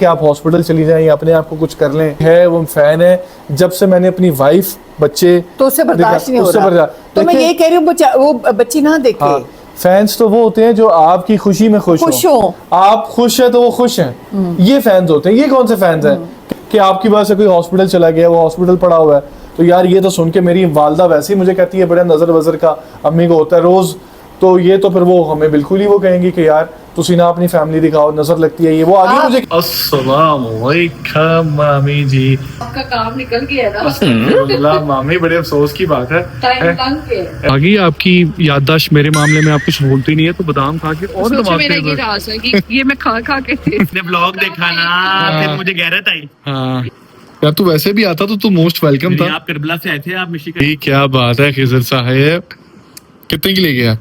कि आप हॉस्पिटल चली जाएं या अपने आप को कुछ कर लें, है वो फैन है। जब से मैंने अपनी वाइफ बच्चे तो उससे बर्दाश्त नहीं हो उससे रहा। बर्दाश्त- तो मैं देखें, यही कह रही हूँ वो बच्ची ना देखे। हाँ, फैंस तो वो होते हैं जो आपकी खुशी में खुश हो। आप खुश है तो वो खुश हैं, ये फैंस होते हैं। ये कौन से फैंस हैं कि आपकी वजह से कोई हॉस्पिटल चला गया, वो हॉस्पिटल पड़ा हुआ है। तो यार ये तो सुन के मेरी वालदा वैसे ही मुझे कहती है बड़ा नजर वजर का अम्मी को होता है रोज। तो ये तो फिर वो हमें बिल्कुल ही वो कहेंगी कि यार तुसी ना अपनी फैमिली दिखाओ, नजर लगती है ये वो आगे मुझे। अस्सलाम वालेकुम मामी जी, आपका काम निकल गया ना। अल्लाह मामी, बड़े अफसोस की बात है। टाइम लग गया। आगे आपकी याददाश्त मेरे मामले में आप कुछ भूलती नहीं है, तो बादाम खा के और सोचो दबाते मेरा ये हुए। राज है कि ये मैं खा खा के ने ब्लॉग देखा ना, फिर मुझे गैरत आई। हाँ यार, तू वैसे भी आता तो तू मोस्ट वेलकम था। आप करबला से आए थे, आप मिशिगन। ये क्या बात है खिजर साहब, कितने की ले गया?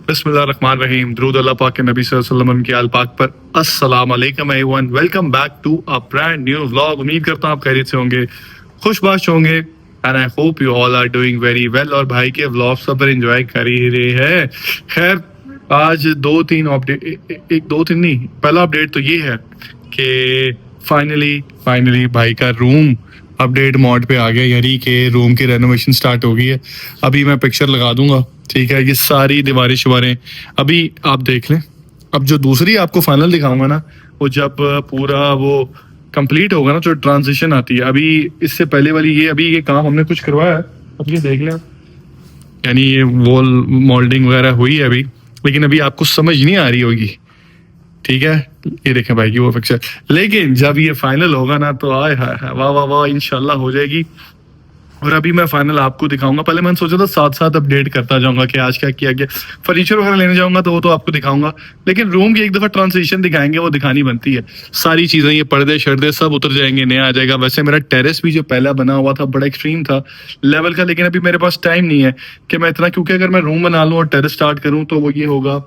बिस्मिल्लाहिर्रहमानिर्रहीम, दुरूद अल्लाह पाक के नबी सल्लल्लाहु अलैहि वसल्लम की आल पाक पर। अस्सलाम वालेकुम everyone, welcome back to a brand new vlog. उम्मीद करता हूँ आप खैरियत से होंगे, खुशबाश होंगे, and I hope you all are doing very well. और भाई के व्लॉग सब पर एंजॉय कर ही रहे हैं। खैर, आज दो तीन नहीं, पहला अपडेट तो ये है कि फाइनली भाई का रूम अपडेट मोड पे आ गया, यानी कि रूम की रेनोवेशन स्टार्ट हो गई है। अभी मैं पिक्चर लगा दूंगा, ठीक है। ये सारी दीवारें शिवारें अभी आप देख लें। अब जो दूसरी आपको फाइनल दिखाऊंगा ना, वो जब पूरा वो कंप्लीट होगा ना, जो ट्रांजिशन आती है। अभी इससे पहले वाली ये काम हमने कुछ करवाया है, अब ये देख लें। यानी ये वॉल मोल्डिंग वगैरह हुई है अभी, लेकिन अभी आपको समझ नहीं आ रही होगी, ठीक है। ये देखें भाई की वो पिक्चर, लेकिन जब ये फाइनल होगा ना तो आए हाय हाय, वाह वाह वाह, इंशाल्लाह हो जाएगी। और अभी मैं फाइनल आपको दिखाऊंगा। पहले मैंने सोचा था साथ साथ अपडेट करता जाऊंगा कि आज क्या किया गया। फर्नीचर वगैरह लेने जाऊंगा तो वो तो आपको दिखाऊंगा, लेकिन रूम की एक दफा ट्रांजिशन दिखाएंगे, वो दिखानी बनती है। सारी चीजें, ये पर्दे शर्दे सब उतर जाएंगे, नया आ जाएगा। वैसे मेरा टेरेस भी जो पहला बना हुआ था बड़ा एक्सट्रीम था लेवल का, लेकिन अभी मेरे पास टाइम नहीं है कि मैं इतना, क्योंकि अगर मैं रूम बना लूँ और टेरेस स्टार्ट करूँ तो वो ये होगा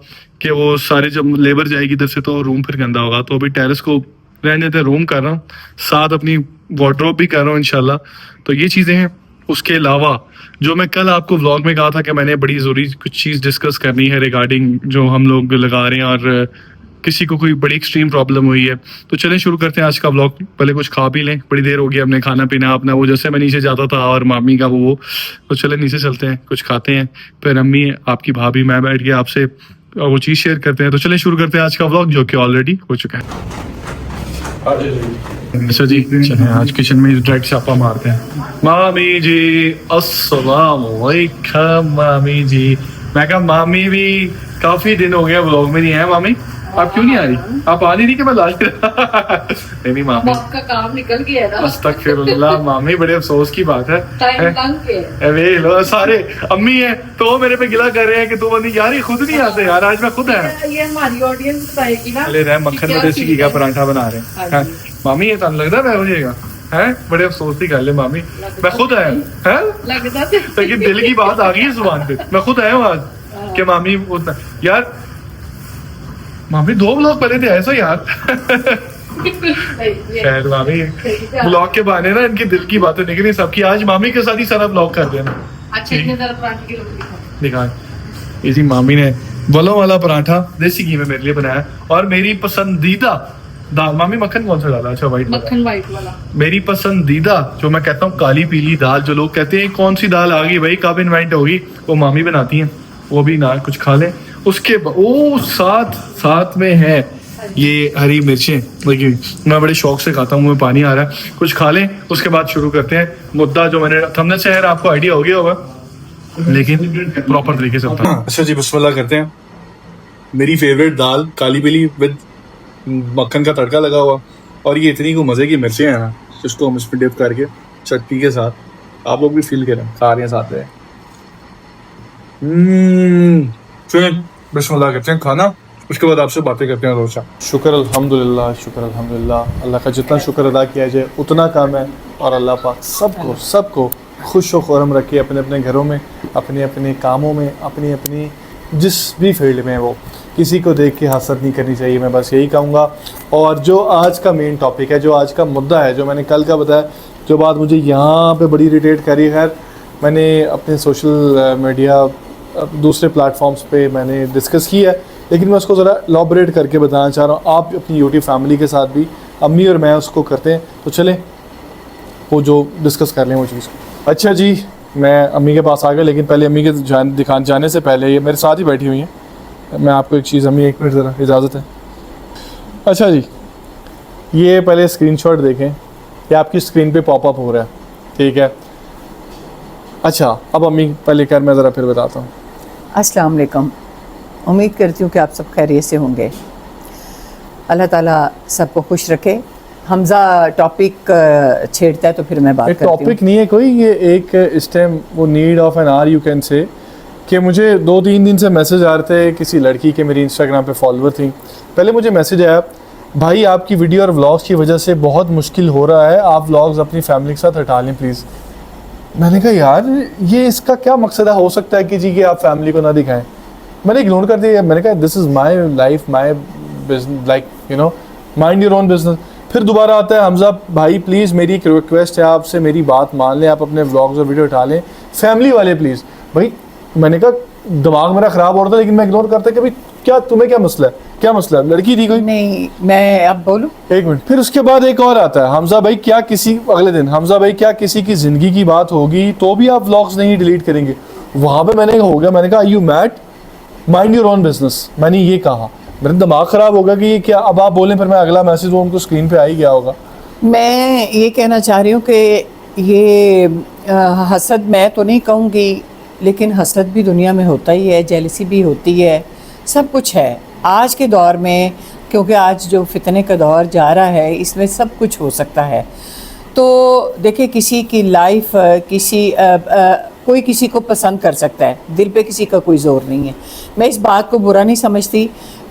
कि वो सारे जब लेबर जाएगी इधर से तो रूम फिर गंदा होगा। तो अभी टेरेस को रहने देते, रूम कर रहा हूँ, साथ अपनी वार्डरोब भी कर रहा हूँ इंशाल्लाह। तो ये चीजें हैं। उसके अलावा जो मैं कल आपको व्लॉग में कहा था कि मैंने बड़ी ज़रूरी कुछ चीज़ डिस्कस करनी है रिगार्डिंग जो हम लोग लगा रहे हैं, और किसी को कोई बड़ी एक्सट्रीम प्रॉब्लम हुई है। तो चलें शुरू करते हैं आज का व्लॉग। पहले कुछ खा पी लें, बड़ी देर हो गई हमने खाना पीना अपना, वो जैसे मैं नीचे जाता था और मामी का वो तो चले नीचे चलते हैं, कुछ खाते हैं, फिर अम्मी, आपकी भाभी, मैं बैठ के आपसे वो चीज़ शेयर करते हैं। तो चलें शुरू करते हैं आज का व्लॉग, जो कि ऑलरेडी हो चुका है। अच्छा जी, चलें आज किचन में डायरेक्ट छापा मारते हैं। मामी जी अस्सलाम वालेकुम। मामी जी, मैं कहा मामी भी काफी दिन हो गया व्लॉग में नहीं है। मामी आप क्यों नहीं आ रही? आप आ नहीं रही कि मैं लास्ट नहीं मामी, आपका काम निकल गया ना। अस्तगफिरुल्लाह मामी, बड़े अफसोस की बात है। टाइम लग गया। अरे लो, सारे अम्मी है तो वो मेरे पे गिला कर रहे हैं कि तू बंदी यार ये खुद नहीं आते यार, आज मैं खुद है। ये हमारी ऑडियंस बताएगी ना। ले रहे मक्खन में देसी घी का पराठा बना रहे हैं। हाँ मामी ये तन लगता है हो जाएगा है, बड़े अफसोस की गल है मामी, मैं खुद आया है, लगता है। लेकिन दिल की बात आ गई है जुबान पे, मैं खुद आया हूँ आज कि मामी उतना यार, मामी 2 ब्लॉग पहले थे ऐसा यार। खैर मामी, ब्लॉग के बहाने ना इनके दिल की बातें निकली सबकी, आज मामी के साथ ही सारा ब्लॉग कर देना। अच्छा, इतने ज़्यादा पराठे की रोटी दिखा, इसी मामी ने वलों वाला पराठा देसी घी में मेरे लिए बनाया, और मेरी पसंदीदा दाल। मामी मक्खन कौन सा डाला? अच्छा वाइट मक्खन वाइट वाला। मेरी पसंदीदा जो मैं कहता हूँ काली पीली दाल, जो लोग कहते हैं कौन सी दाल आ गई भाई, कब इन्वेंट होगी, वो मामी बनाती हैं। वो भी ना कुछ खा लें। उसके ओ साथ में है ये हरी मिर्चें, लेकिन मैं बड़े शौक से खाता हूँ, मुझे पानी आ रहा है। कुछ खा लें, उसके बाद शुरू करते हैं मुद्दा जो मैंने थंबनेल से, आपको आइडिया हो गया होगा, लेकिन प्रॉपर तरीके से बताऊँ। अच्छा जी, बिस्मिल्लाह करते हैं। मेरी फेवरेट दाल काली पीली विद मक्खन का तड़का लगा हुआ, और ये इतनी को मज़े की मिर्चें हैं ना, जिसको हम इसमें डिप करके चटनी के साथ, आप लोग भी फील करें, खा रहे हैं साथ में। चलिए बिस्मिल्लाह करते हैं खाना, उसके बाद आपसे बातें करते हैं रोशा। शुक्र अल्हम्दुलिल्लाह, अल्लाह का जितना शुक्र अदा किया जाए उतना कम है। और अल्लाह पाक सबको खुश व खुरम रखे अपने अपने घरों में, अपने अपने कामों में, अपनी अपनी जिस भी फील्ड में वो। किसी को देख के हसरत नहीं करनी चाहिए, मैं बस यही कहूँगा। और जो आज का मेन टॉपिक है, जो आज का मुद्दा है, जो मैंने कल का बताया, जो बात मुझे यहाँ पे बड़ी इरिटेट करी है, मैंने अपने सोशल मीडिया दूसरे प्लेटफॉर्म्स पे मैंने डिस्कस की है, लेकिन मैं उसको ज़रा एलॉबरेट करके बताना चाह रहा हूँ। आप अपनी यूट्यूब फैमिली के साथ भी, अम्मी और मैं उसको करते हैं, तो चलें वो जो डिस्कस कर लें वो चीज़। अच्छा जी, मैं अम्मी के पास आ गया, लेकिन पहले अम्मी के जाने से पहले ये मेरे साथ ही बैठी हुई हैं। मैं आपको एक चीज़, अम्मी एक मिनट ज़रा इजाज़त है। अच्छा जी, ये पहले स्क्रीनशॉट देखें, ये आपकी स्क्रीन पे पॉपअप हो रहा है, ठीक है। अच्छा, अब अम्मी पहले कर, मैं ज़रा फिर बताता हूँ। अस्सलाम वालेकुम। उम्मीद करती हूँ कि आप सब खैरियत से होंगे। अल्लाह ताला सबको खुश रखे। हमज़ा टॉपिक छेड़ता है तो फिर मैं बात करती हूँ। टॉपिक नहीं है कोई, ये एक इस टाइम वो need of an hour you can say, कि मुझे 2-3 दिन से मैसेज आ रहे थे किसी लड़की के, मेरी इंस्टाग्राम पे फॉलोअर थी। पहले मुझे मैसेज आया, भाई आपकी वीडियो और व्लॉग्स की वजह से बहुत मुश्किल हो रहा है, आप व्लॉग्स अपनी फैमिली के साथ हटा लें प्लीज़। मैंने कहा यार ये इसका क्या मकसद है, हो सकता है कि जी कि आप फैमिली को ना दिखाएं। मैंने इग्नोर कर दिया। मैंने कहा this is my life, my business, like you know, mind your own business. फिर दोबारा आता है, हमजा भाई प्लीज़ मेरी एक रिक्वेस्ट है आपसे, मेरी बात मान लें, आप अपने व्लॉग्स और वीडियो हटा लें, फैमिली वाले प्लीज़। भाई मैंने कहा दिमाग मेरा ख़राब हो रहा था, लेकिन मैं इग्नोर करता कि भाई क्या तुम्हें क्या मसला है, क्या मसला है, लड़की थी कोई? नहीं, मैं अब बोलूँ? एक मिनट। फिर उसके बाद एक और आता है, हमजा भाई क्या किसी, अगले दिन, हमजा भाई क्या किसी की ज़िंदगी की बात होगी तो भी आप व्लॉग्स नहीं डिलीट करेंगे? वहाँ पे मैंने हो गया, मैंने कहा you mate, mind your own business. मैंने ये कहा, मेरा दिमाग ख़राब होगा कि ये क्या, अब आप बोलें फिर मैं अगला मैसेज वो उनको स्क्रीन पे आ ही गया होगा। मैं ये कहना चाह रही हूँ कि ये हसद मैं तो नहीं कहूँगी, लेकिन हसद भी दुनिया में होता ही है, जेलसी भी होती है, सब कुछ है आज के दौर में, क्योंकि आज जो फितने का दौर जा रहा है इसमें सब कुछ हो सकता है। तो देखिए, किसी की लाइफ कोई किसी को पसंद कर सकता है, दिल पे किसी का कोई ज़ोर नहीं है। मैं इस बात को बुरा नहीं समझती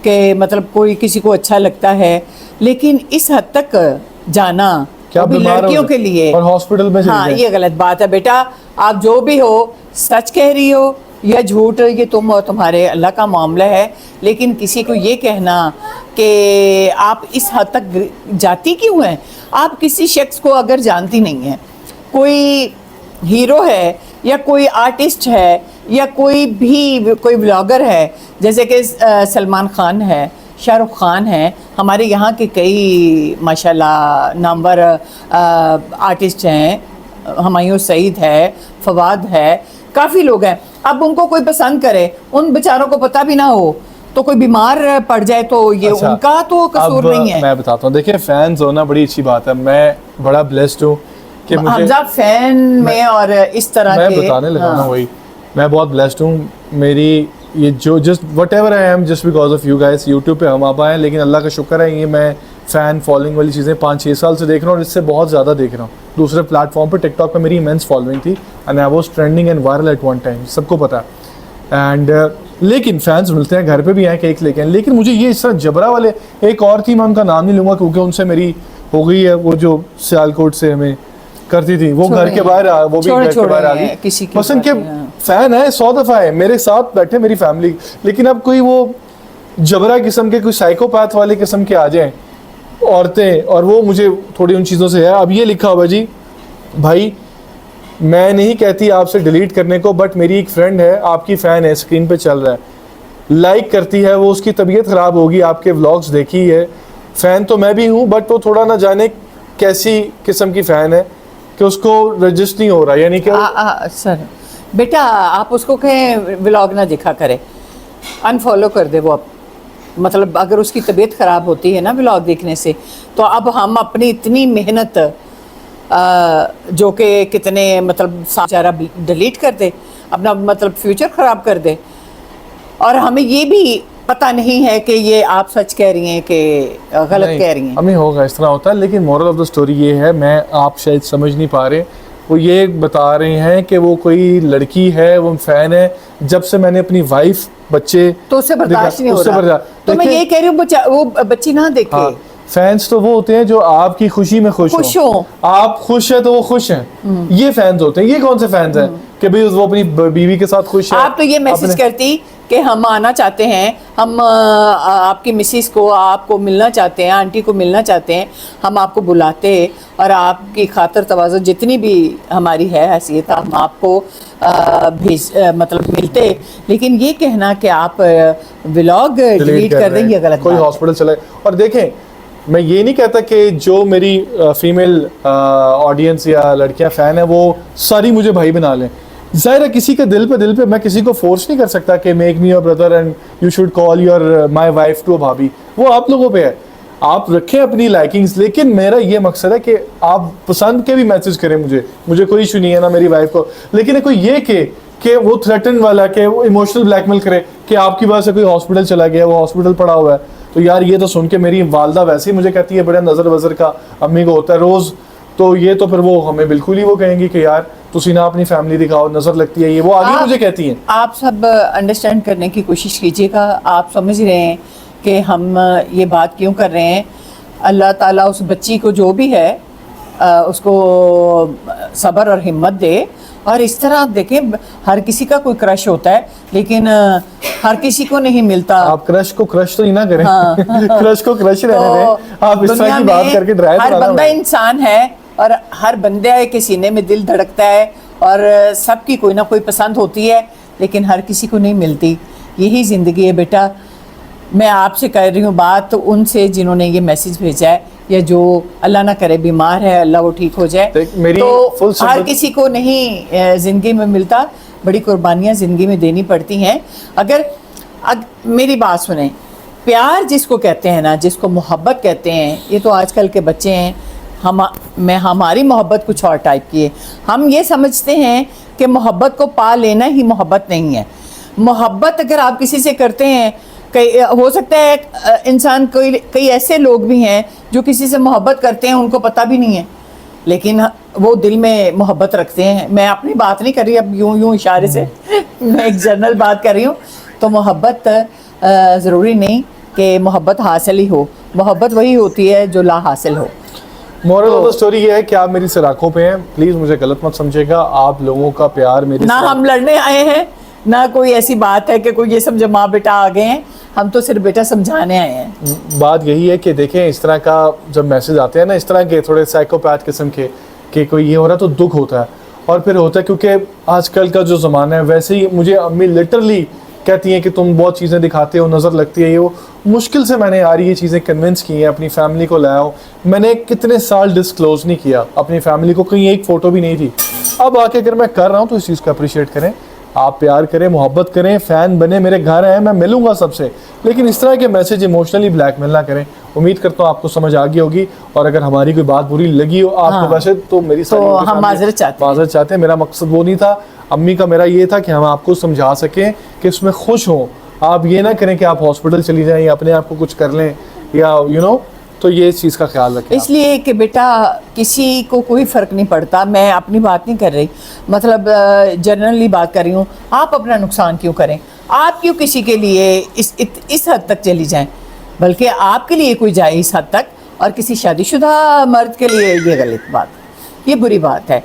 कि मतलब कोई किसी को अच्छा लगता है, लेकिन इस हद तक जाना क्या भी लड़कियों के लिए, और हॉस्पिटल में, हाँ ये गलत बात है। बेटा आप जो भी हो, सच कह रही हो या झूठ, ये तुम और तुम्हारे अल्लाह का मामला है, लेकिन किसी को ये कहना कि आप इस हद तक जाती क्यों हैं? आप किसी शख्स को अगर जानती नहीं हैं, कोई हीरो है या कोई आर्टिस्ट है या कोई ब्लॉगर है, जैसे कि सलमान खान है, शाहरुख खान है, हमारे यहाँ के कई माशाल्लाह नामवर आर्टिस्ट हैं, हुमायूं सईद है, फवाद है, काफ़ी लोग हैं। अब उनको कोई पसंद करे, उन बेचारों को पता भी ना हो, तो कोई बीमार पड़ जाए तो ये अच्छा, उनका तो कसूर नहीं है। मैं बताता हूँ, देखिए फैंस होना बड़ी अच्छी बात है, मैं बड़ा ब्लेस्ड हूँ कि मुझे हमजा फैन में और इस तरह मैं के, बताने लगा ना हाँ। वही, मैं बहुत ब्लेस्ड हूँ। मेरी ये जो just what ever I am just because of you guys, YouTube पे हम आप आए, लेकिन अल्लाह का शुक्र है, ये मैं फ़ैन फॉलोइंग वाली चीज़ें 5-6 साल से देख रहा हूँ, और इससे बहुत ज़्यादा देख रहा हूँ। दूसरे प्लेटफॉर्म पे टिकटॉक पे मेरी इमेंस फॉलोइंग थी, and I was trending and viral at one time, सबको पता है। एंड लेकिन फैंस मिलते हैं, घर पे भी आए केक लेके आए, लेकिन मुझे ये इस तरह जबरा वाले, एक और थी, मैं उनका नाम नहीं लूँगा क्योंकि उनसे मेरी हो गई है, वो जो सियालकोट से हमें करती थी, वो घर के बाहर वो भी घर के बाहर आ गई। किसी की पसंद के फैन है, 100 दफ़ा है, मेरे साथ बैठे मेरी फैमिली, लेकिन अब कोई वो जबरा किस्म के, कोई साइकोपैथ वाले किस्म के आ जाएं औरतें, और वो मुझे थोड़ी उन चीज़ों से है। अब ये लिखा हुआ जी, भाई मैं नहीं कहती आपसे डिलीट करने को, बट मेरी एक फ्रेंड है, आपकी फ़ैन है, स्क्रीन पे चल रहा है, लाइक करती है, वो उसकी तबीयत ख़राब होगी, आपके व्लॉग्स देखी है, फ़ैन तो मैं भी हूँ, बट वो थोड़ा ना जाने कैसी किस्म की फ़ैन है कि उसको रजिस्ट नहीं हो रहा, यानी कि सर बेटा आप उसको कहें व्लॉग ना दिखा करे, अनफॉलो कर दे वो। अब मतलब अगर उसकी तबीयत ख़राब होती है ना व्लॉग देखने से, तो अब हम अपनी इतनी मेहनत जो कि कितने मतलब सारा डिलीट कर दे, अपना मतलब फ्यूचर ख़राब कर दे, और हमें ये भी पता नहीं है कि ये आप सच कह रही हैं कि गलत कह रही हैं। हमें होगा, इस तरह होता है, लेकिन मोरल ऑफ द स्टोरी ये है, मैं आप शायद समझ नहीं पा रहे, वो ये बता रहे हैं कि वो कोई लड़की है, वो फ़ैन है, जब से मैंने अपनी वाइफ बच्चे तो उससे बर्दाश्त नहीं हो रहा, तो मैं ये कह रही हूँ वो बच्ची ना देखे। हाँ, फैंस तो वो होते हैं जो आपकी खुशी में खुश हो, आप खुश है तो वो खुश हैं, ये फैंस होते हैं। ये कौन से फैंस हैं कि भाई वो अपनी बीवी के साथ खुश है? आप तो ये मैसेज करती कि हम आना चाहते हैं, हम आपकी मिसिस को आपको मिलना चाहते हैं, आंटी को मिलना चाहते हैं, हम आपको बुलाते और आपकी खातर तवाज़ुन जितनी भी हमारी है हैसियत हम आपको मतलब मिलते। लेकिन ये कहना कि आप व्लॉग डिलीट कर दें ये गलत कोई बात है। हॉस्पिटल चले। और देखें, मैं ये नहीं कहता कि जो मेरी फीमेल ऑडियंस या लड़कियां फ़ैन है वो सारी मुझे भाई बना लें। ज़ाहिर है किसी के दिल पे मैं किसी को फोर्स नहीं कर सकता कि make me your brother and you should call your my wife to bhabhi. वो आप लोगों पे है, आप रखें अपनी लाइकिंग्स। लेकिन मेरा ये मकसद है कि आप पसंद के भी मैसेज करें मुझे कोई इशू नहीं है ना मेरी वाइफ को। लेकिन कोई ये कि वो थ्रेटन वाला कि वो इमोशनल ब्लैकमेल करे कि आपकी वजह से कोई हॉस्पिटल चला गया, वो हॉस्पिटल पड़ा हुआ है, तो यार ये तो सुन के मेरी वालदा वैसे ही मुझे कहती है बड़ा नज़र वज़र का अम्मी को होता है रोज़। तो ये तो फिर वो हमें बिल्कुल ही वो कहेंगी कि यार तुसी ना अपनी फैमिली दिखाओ, नज़र लगती है, ये वो आगे मुझे कहती हैं। आप सब अंडरस्टैंड करने की कोशिश कीजिएगा। आप समझ रहे हैं कि हम ये बात क्यों कर रहे हैं। अल्लाह ताला उस बच्ची को जो भी है उसको सब्र और हिम्मत दे। और इस तरह आप देखें, हर किसी का कोई क्रश होता है लेकिन हर किसी को नहीं मिलता। आप क्रश को क्रश तो ही ना करें। हाँ। क्रश को क्रश रहने दें। आप इस तरह दुनिया की बात में करके ड्राई हर बंदा इंसान है और हर बंदे के सीने में दिल धड़कता है और सबकी कोई ना कोई पसंद होती है लेकिन हर किसी को नहीं मिलती। यही ज़िंदगी है बेटा। मैं आपसे कर रही हूँ बात उनसे जिन्होंने ये मैसेज भेजा है या जो अल्लाह ना करे बीमार है, अल्लाह वो ठीक हो जाए। मेरी तो हर किसी को नहीं ज़िंदगी में मिलता, बड़ी कुर्बानियाँ ज़िंदगी में देनी पड़ती हैं। अगर मेरी बात सुने, प्यार जिसको कहते हैं ना, जिसको मोहब्बत कहते हैं, ये तो आजकल के बच्चे हैं। हमारी मोहब्बत कुछ और टाइप की है। हम ये समझते हैं कि मोहब्बत को पा लेना ही मोहब्बत नहीं है। मोहब्बत अगर आप किसी से करते हैं, कई हो सकता है इंसान कई ऐसे लोग भी हैं जो किसी से मोहब्बत करते हैं, उनको पता भी नहीं है लेकिन वो दिल में मोहब्बत रखते हैं। मैं अपनी बात नहीं कर रही अब यूं इशारे से मैं एक जनरल बात कर रही हूँ। तो मोहब्बत ज़रूरी नहीं कि मोहब्बत हासिल ही हो, मोहब्बत वही होती है जो ला हासिल हो। मोरल ऑफ द स्टोरी ये है कि आप मेरी सराखों पे हैं, प्लीज़ मुझे गलत मत समझिएगा। आप लोगों का प्यार मेरे ना हम लड़ने आए हैं, ना कोई ऐसी बात है कि कोई ये समझे माँ बेटा आ गए हैं। हम तो सिर्फ बेटा समझाने आए हैं। बात यही है कि देखें, इस तरह का जब मैसेज आते हैं ना, इस तरह के थोड़े साइकोपैथ किस्म के कि कोई ये हो रहा है तो दुख होता है। और फिर होता है क्योंकि आजकल का जो ज़माना है, वैसे ही मुझे अम्मी लिटरली कहती हैं कि तुम बहुत चीज़ें दिखाते हो, नज़र लगती है। ये वो मुश्किल से मैंने यार ये चीज़ें कन्विंस की हैं, अपनी फैमिली को लाया हूँ। मैंने कितने साल डिस्क्लोज़ नहीं किया अपनी फैमिली को, कहीं एक फ़ोटो भी नहीं थी। अब आके अगर मैं कर रहा हूँ तो इस चीज़ को अप्रिशिएट करें, आप प्यार करें, मोहब्बत करें, फ़ैन बने, मेरे घर आए, मैं मिलूंगा सबसे। लेकिन इस तरह के मैसेज इमोशनली ब्लैकमेल ना करें। उम्मीद करता हूँ आपको समझ आ गई होगी। और अगर हमारी कोई बात बुरी लगी हो आपको, हाँ, वैसे तो मेरी तो हम माजरत चाहते हैं। मेरा मकसद वो नहीं था, अम्मी का मेरा ये था कि हम आपको समझा सकें कि इसमें खुश हों। आप ये ना करें कि आप हॉस्पिटल चली जाएं या अपने आप को कुछ कर लें या तो ये इस चीज़ का ख्याल रखें। इसलिए कि बेटा किसी को कोई फ़र्क नहीं पड़ता। मैं अपनी बात नहीं कर रही, मतलब जनरली बात कर रही हूँ। आप अपना नुकसान क्यों करें? आप क्यों किसी के लिए इस हद तक चली जाएं? बल्कि आपके लिए कोई जाए इस हद तक, और किसी शादीशुदा मर्द के लिए ये गलत बात, ये बुरी बात है।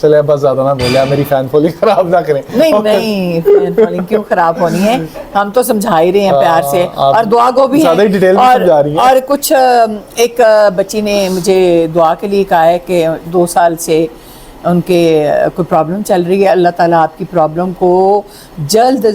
चले बस ज़्यादा ना बोले, मेरी फैन फॉलोइंग खराब ना करें। नहीं फैन फॉलोइंग क्यों खराब होनी है? हम तो समझा ही रहे हैं प्यार से, और दुआ को भी ज़्यादा ही डिटेल में समझा रही हैं। और कुछ एक बच्ची ने मुझे दुआ के लिए कहा है कि 2 साल से उनके कोई प्रॉब्लम चल रही है। अल्लाह ताला आपकी प्रॉब्लम को जल्द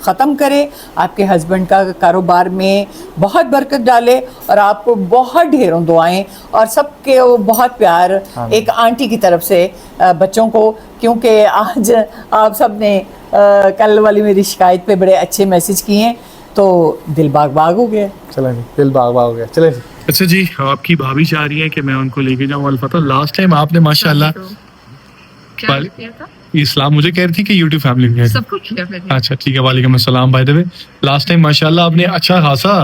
ख़त्म करे, आपके हस्बैंड का कारोबार में बहुत बरकत डाले और आपको बहुत ढेरों दुआएं और सबके वो बहुत प्यार एक आंटी की तरफ से बच्चों को। क्योंकि आज आप सब ने कल वाली मेरी शिकायत पे बड़े अच्छे मैसेज किए हैं तो दिल बाग बाग हो गया। चलें जी, दिल बाग बाग हो गया। चलें जी। अच्छा जी, आपकी भाभी चाह रही है कि मैं उनको लेके जाऊँ अलफता। लास्ट टाइम आपने माशाल्लाह क्या किया था? इस्लाम मुझे कह रही थी कि यूट्यूब फैमिली में। सब कुछ किया मैंने। अच्छा ठीक है, वालेकुम अस्सलाम। By the way last time माशाल्लाह आपने अच्छा खासा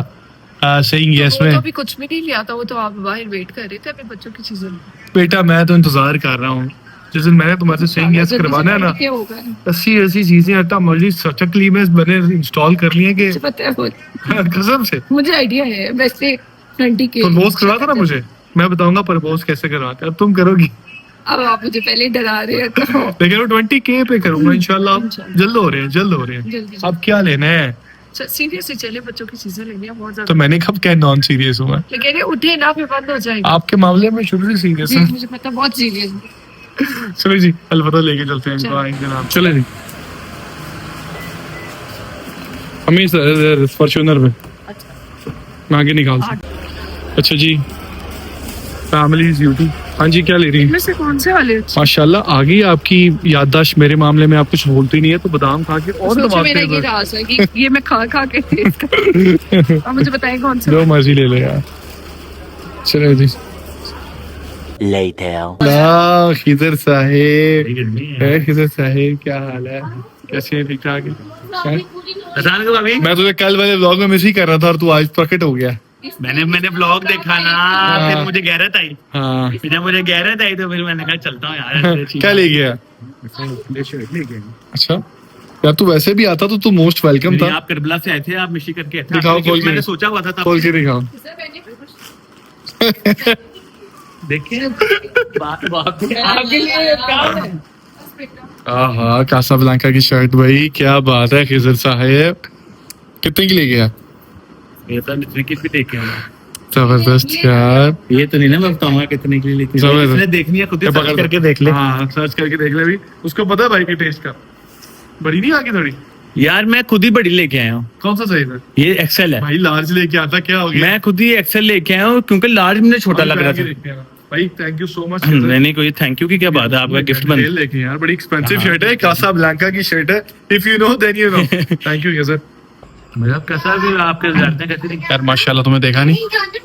सेइंग यस वो में। तो अभी कुछ भी नहीं लिया था, वो तो आप बाहर वेट कर रहे थे अभी बच्चों की चीजें। बेटा मैं तो इंतजार कर रहा हूँ, जिस दिन मैंने तुम्हारे सेइंग यस करवाना है ना, क्या होगा? ऐसी चीजें अट्टा मर्जी सचकली में मैंने इंस्टॉल कर ली है कि मुझे पता है वो, कसम से मुझे आइडिया है वैसे। आंटी के प्रपोज करवा था ना मुझे, मैं बताऊंगा प्रपोज कैसे करवाते हैं। अब तुम करोगी? अब आप मुझे पहले ही डरा रहे हैं तो लेकिन वो 20K पे करूंगा इंशाल्लाह। जल्द हो रहे हैं, जल्द हो रहे हैं। जल्दी। अब क्या लेना है? सीरियसली चले, बच्चों की चीजें लेनी है बहुत तो ज्यादा। मैंने कब क्या नॉन सीरियस हुआ? लेकिन ये उठे ना फिर बंद हो जाएगा। आपके मामले में शुरू से सीरियस जी है। मुझे पता, बहुत सीरियस। चलो जी, अलविदा लेके चलते हैं इनको चलो। आएंगे जनाब। चले जी हमें फॉर्च्यूनर पे आगे निकाल। अच्छा जी, फैमिली ब्यूटी। हाँ जी, क्या ले रही है? इनमें से कौन से वाले अच्छे? माशाल्लाह आ गई आपकी याददाश्त। मेरे मामले में आप कुछ बोलती नहीं है तो बादाम खा के और सोचो दबाते मेरा ये हैं। राज है कि ये मैं खा खा के टेस्ट कर। अब मुझे बताएं कौन से जो मर्जी ले लो यार। चलो जी। ला खिदर साहेब, है खिदर साहेब, क्या हाल है? कैसे हैं? ठीक ठाक है? अचानक को भाभी मैं तुझे कल वाले व्लॉग में मिस ही कर रहा था और तू आज प्रकट हो गया। मैंने ब्लॉग देखा ना, फिर मुझे गैरत आई। हाँ, फिर जब मुझे गैरत आई तो फिर मैंने कहा चलता हूँ यार। क्या ले गया? अच्छा यार, तू वैसे भी आता तो तू मोस्ट वेलकम था। आप करबला से आए थे, आप मिशी करके आए थे। दिखाओ खोल के। मैंने सोचा हुआ था तब। खोल के दिखाओ। देखिए बात आपके लिए काम है। आहा, कासाब्लांका की शर्ट भाई, क्या बात है खिजर साहेब। कितने की ले गया? ये तो कितने की भी देखे हैं। जबरदस्त यार। ये तो नहीं ना मैं बताऊंगा कितने की लेती है। जबरदस्त। इसने देखनी है खुद ही ये सर्च पकड़ करके देख ले। हाँ, सर्च करके देख ले भी। उसको पता है भाई के टेस्ट का। बड़ी नहीं आगे थोड़ी? यार मैं खुद ही बड़ी लेके आया हूँ। कौन सा सही था? ये एक्सेल है। भाई लार्ज लेके आता, क्या हो गया? मैं खुद ही एक्सेल लेके आया हूँ क्योंकि लार्ज मुझे छोटा लग रहा था। भाई थैंक यू सो मच। नहीं नहीं, कोई थैंक यू की क्या बात है, आपका गिफ्ट बन। लेके यार, बड़ी एक्सपेंसिव शर्ट है, कासाब्लांका की शर्ट है। If you know then you know. Thank you sir. मतलब कैसा भी आपके जानते हैं कैसे नहीं। यार माशाल्लाह, तुम्हें देखा नहीं,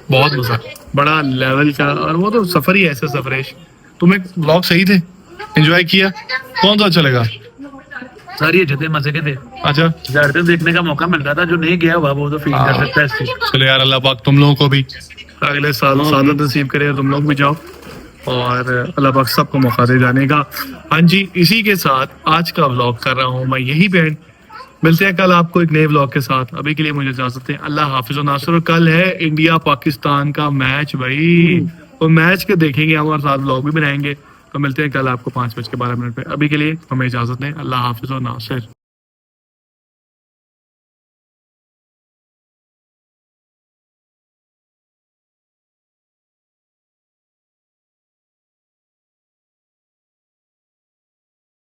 बहुत मजा, बड़ा लेवल का। और वो तो सफर ही ऐसे सफरेश। तुम्हें व्लॉग सही थे, एंजॉय किया? कौन सा अच्छा लगा? सर ये जते मजे के थे। अच्छा, जाते देखने का मौका मिल रहा था, जो नहीं गया हुआ वो तो फील कर सकता है इस चीज। चलो यार, अल्लाह पाक तुम लोगों को भी अगले साल सादत नसीब करे, तुम लोग भी जाओ और अल्लाह पाक सबको मौका दे जाने का। हाँ जी, इसी के साथ आज का व्लॉग कर रहा हूँ मैं यही पे एंड। मिलते हैं कल आपको एक नए व्लॉग के साथ। अभी के लिए मुझे इजाजत है। अल्लाह हाफिज और नासिर। और कल है इंडिया पाकिस्तान का मैच भाई, और मैच के देखेंगे हम और साथ व्लॉग भी बनाएंगे। तो मिलते हैं कल आपको 5:12 पे। अभी के लिए हमें इजाजत है। अल्लाह हाफिज और नासिर।